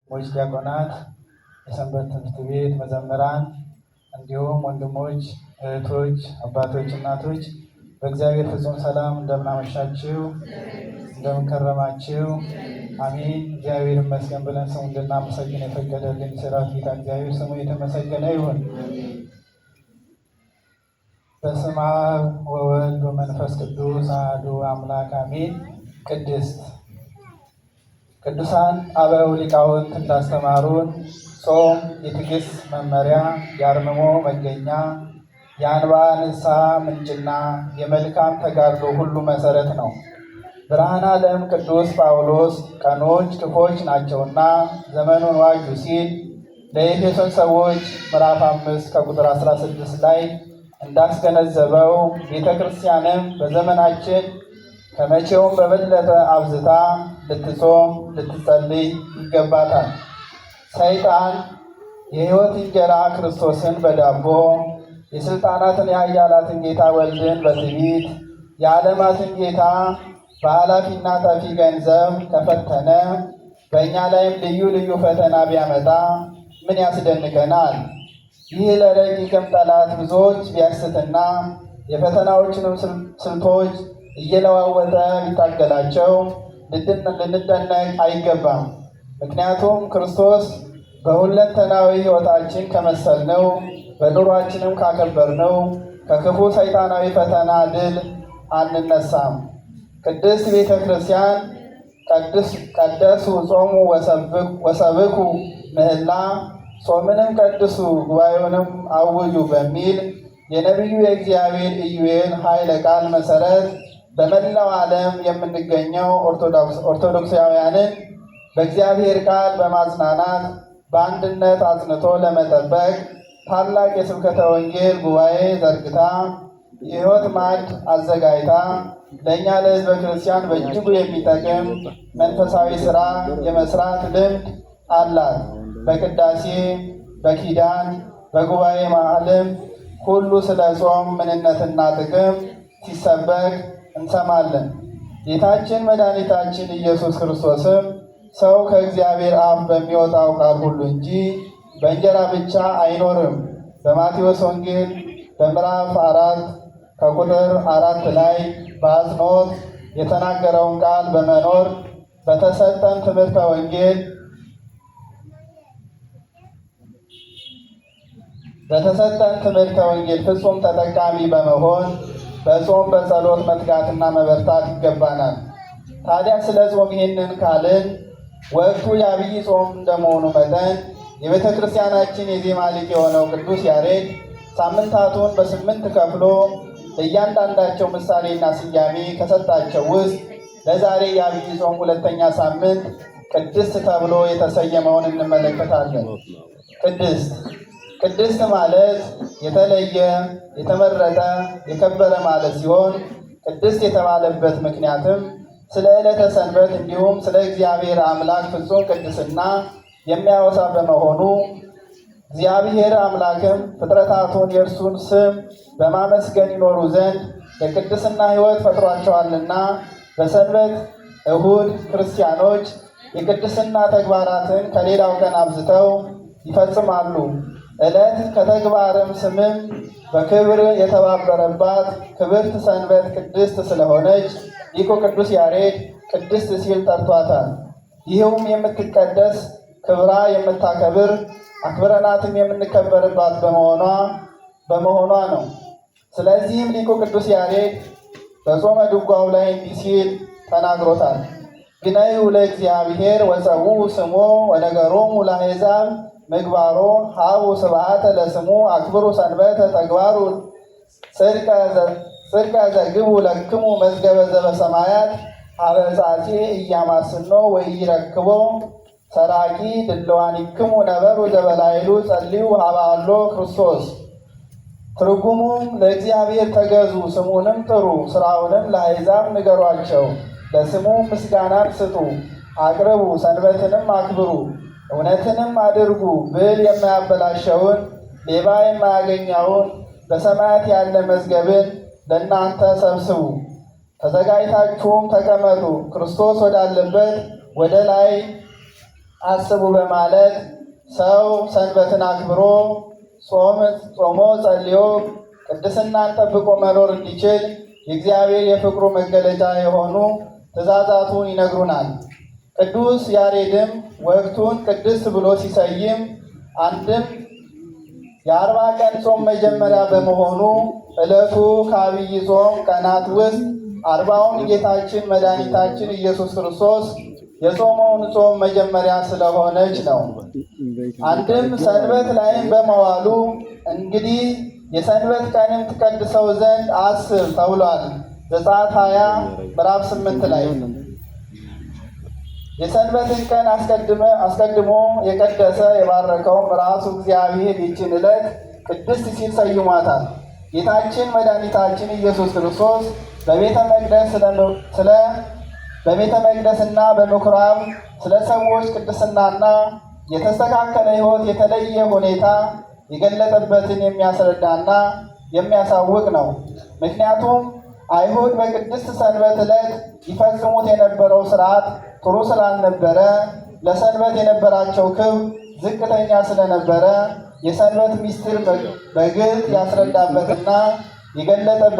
ሞች ዲያቆናት፣ የሰንበት ትምህርት ቤት መዘምራን እንዲሁም ወንድሞች፣ እህቶች፣ አባቶች፣ እናቶች በእግዚአብሔር ፍጹም ሰላም እንደምናመሻችሁ፣ እንደምንከረማችሁ። አሜን። እግዚአብሔር ይመስገን ብለን ስሙ እንድናመሰግን የፈቀደልን የሰራዊት ጌታ እግዚአብሔር ስሙ የተመሰገነ ይሁን። በስመ አብ ወወልድ ወመንፈስ ቅዱስ አሐዱ አምላክ አሜን። ቅዱሳን አበው ሊቃውንት እንዳስተማሩን ጾም የትዕግስት መመሪያ፣ የአርምሞ መገኛ፣ የአንባ ንስሐ ምንጭና የመልካም ተጋድሎ ሁሉ መሰረት ነው። ብርሃነ ዓለም ቅዱስ ጳውሎስ ቀኖች ክፎች ናቸውና ዘመኑን ዋጁ ሲል ለኤፌሶን ሰዎች ምዕራፍ 5 ከቁጥር 16 ላይ እንዳስገነዘበው ቤተ ክርስቲያንም በዘመናችን ከመቼውም በበለጠ አብዝታ ልትጾም ልትጸልይ ይገባታል። ሰይጣን የሕይወት እንጀራ ክርስቶስን በዳቦ የሥልጣናትን የኃያላትን ጌታ ወልድን በትዕቢት የዓለማትን ጌታ በኃላፊና ጠፊ ገንዘብ ከፈተነ በእኛ ላይም ልዩ ልዩ ፈተና ቢያመጣ ምን ያስደንቀናል? ይህ ለረቂቅም ጠላት ብዙዎች ቢያስትና የፈተናዎችንም ስልቶች እየለዋወጠ ቢታገላቸው ልንደነቅ አይገባም። ምክንያቱም ክርስቶስ በሁለንተናዊ ሕይወታችን ከመሰልነው በኑሯችንም ካከበርነው ከክፉ ሰይጣናዊ ፈተና ድል አንነሳም። ቅድስት ቤተ ክርስቲያን ቀደሱ ጾሙ ወሰብኩ ምህላ ጾምንም ቀድሱ ጉባኤውንም አውጁ በሚል የነቢዩ የእግዚአብሔር ኢዩኤል ኃይለ ቃል መሰረት በመላው ዓለም የምንገኘው ኦርቶዶክሳውያንን በእግዚአብሔር ቃል በማጽናናት በአንድነት አጽንቶ ለመጠበቅ ታላቅ የስብከተ ወንጌል ጉባኤ ዘርግታ የሕይወት ማዕድ አዘጋጅታ ለእኛ ለሕዝበ ክርስቲያን በእጅጉ የሚጠቅም መንፈሳዊ ሥራ የመስራት ልምድ አላት። በቅዳሴ፣ በኪዳን፣ በጉባኤ መዓልም ሁሉ ስለ ጾም ምንነትና ጥቅም ሲሰበክ እንሰማለን። ጌታችን መድኃኒታችን ኢየሱስ ክርስቶስም ሰው ከእግዚአብሔር አፍ በሚወጣው ቃል ሁሉ እንጂ በእንጀራ ብቻ አይኖርም በማቴዎስ ወንጌል በምዕራፍ 4 ከቁጥር 4 ላይ በአጽንኦት የተናገረውን ቃል በመኖር በተሰጠን ትምህርተ ወንጌል ፍጹም ተጠቃሚ በመሆን በጾም በጸሎት መትጋትና መበርታት ይገባናል። ታዲያ ስለ ጾም ይህንን ካልን ወቅቱ የአብይ ጾም እንደመሆኑ መጠን የቤተ ክርስቲያናችን የዜማ ሊቅ የሆነው ቅዱስ ያሬድ ሳምንታቱን በ8 ከፍሎ ለእያንዳንዳቸው ምሳሌና ስያሜ ከሰጣቸው ውስጥ ለዛሬ የአብይ ጾም 2ኛ ሳምንት ቅድስት ተብሎ የተሰየመውን እንመለከታለን። ቅድስት ማለት የተለየ፣ የተመረጠ፣ የከበረ ማለት ሲሆን ቅድስት የተባለበት ምክንያትም ስለ ዕለተ ሰንበት እንዲሁም ስለ እግዚአብሔር አምላክ ፍጹም ቅድስና የሚያወሳ በመሆኑ እግዚአብሔር አምላክም ፍጥረታቱን የእርሱን ስም በማመስገን ይኖሩ ዘንድ የቅድስና ሕይወት ፈጥሯቸዋልና በሰንበት እሁድ ክርስቲያኖች የቅድስና ተግባራትን ከሌላው ቀን አብዝተው ይፈጽማሉ። ዕለት ከተግባርም ስምም በክብር የተባበረባት ክብርት ሰንበት ቅድስት ስለሆነች ሊቁ ቅዱስ ያሬድ ቅድስት ሲል ጠርቷታል። ይህውም የምትቀደስ ክብራ የምታከብር አክብረናትም የምንከበርባት በመሆኗ ነው። ስለዚህም ሊቁ ቅዱስ ያሬድ በጾመ ድጓው ላይ እንዲህ ሲል ተናግሮታል። ግነዩ ለእግዚአብሔር ወፀውኡ ስሞ ወነገሮሙ ለአሕዛብ ምግባሮ ሀቡ ስብሐተ ለስሙ አክብሩ ሰንበተ ተግባሩ ጽድቀ ዘግቡ ለክሙ መዝገበ ዘበሰማያት አበጻጼ እያማስኖ ወኢይረክቦ ሰራቂ ድልዋኒክሙ ነበሩ ዘበላይሉ ጸልዩ ሀባሎ ክርስቶስ። ትርጉሙም ለእግዚአብሔር ተገዙ፣ ስሙንም ጥሩ፣ ስራውንም ለአሕዛብ ንገሯቸው፣ ለስሙ ምስጋናን ስጡ፣ አቅርቡ፣ ሰንበትንም አክብሩ፣ እውነትንም አድርጉ። ብል የማያበላሸውን ሌባ የማያገኘውን በሰማያት ያለ መዝገብን ለእናንተ ሰብስቡ። ተዘጋጅታችሁም ተቀመጡ፣ ክርስቶስ ወዳለበት ወደ ላይ አስቡ በማለት ሰው ሰንበትን አክብሮ ጾሞ ጸልዮ ቅድስናን ጠብቆ መኖር እንዲችል የእግዚአብሔር የፍቅሩ መገለጫ የሆኑ ትእዛዛቱን ይነግሩናል። ቅዱስ ያሬድም ወቅቱን ቅድስት ብሎ ሲሰይም አንድም የ40 ቀን ጾም መጀመሪያ በመሆኑ ዕለቱ ከአብይ ጾም ቀናት ውስጥ 40ውን ጌታችን መድኃኒታችን ኢየሱስ ክርስቶስ የጾመውን ጾም መጀመሪያ ስለሆነች ነው። አንድም ሰንበት ላይም በመዋሉ እንግዲህ የሰንበት ቀንን ትቀድሰው ዘንድ አስብ ተብሏል። ዘጸአት 20 ምዕራፍ 8 ላይ የሰንበትን ቀን አስቀድሞ የቀደሰ የባረከውም ራሱ እግዚአብሔር ይችን ዕለት ቅድስት ሲል ሰይሟታል። ጌታችን መድኃኒታችን ኢየሱስ ክርስቶስ በቤተ መቅደስና በምኩራብ ስለ ሰዎች ቅድስናና የተስተካከለ ሕይወት የተለየ ሁኔታ የገለጠበትን የሚያስረዳና የሚያሳውቅ ነው። ምክንያቱም አይሁድ በቅድስት ሰንበት ዕለት ይፈጽሙት የነበረው ሥርዓት ጥሩ ስላልነበረ፣ ለሰንበት የነበራቸው ክብር ዝቅተኛ ስለነበረ የሰንበት ምስጢር በግልጥ ያስረዳበትና የገለጠበት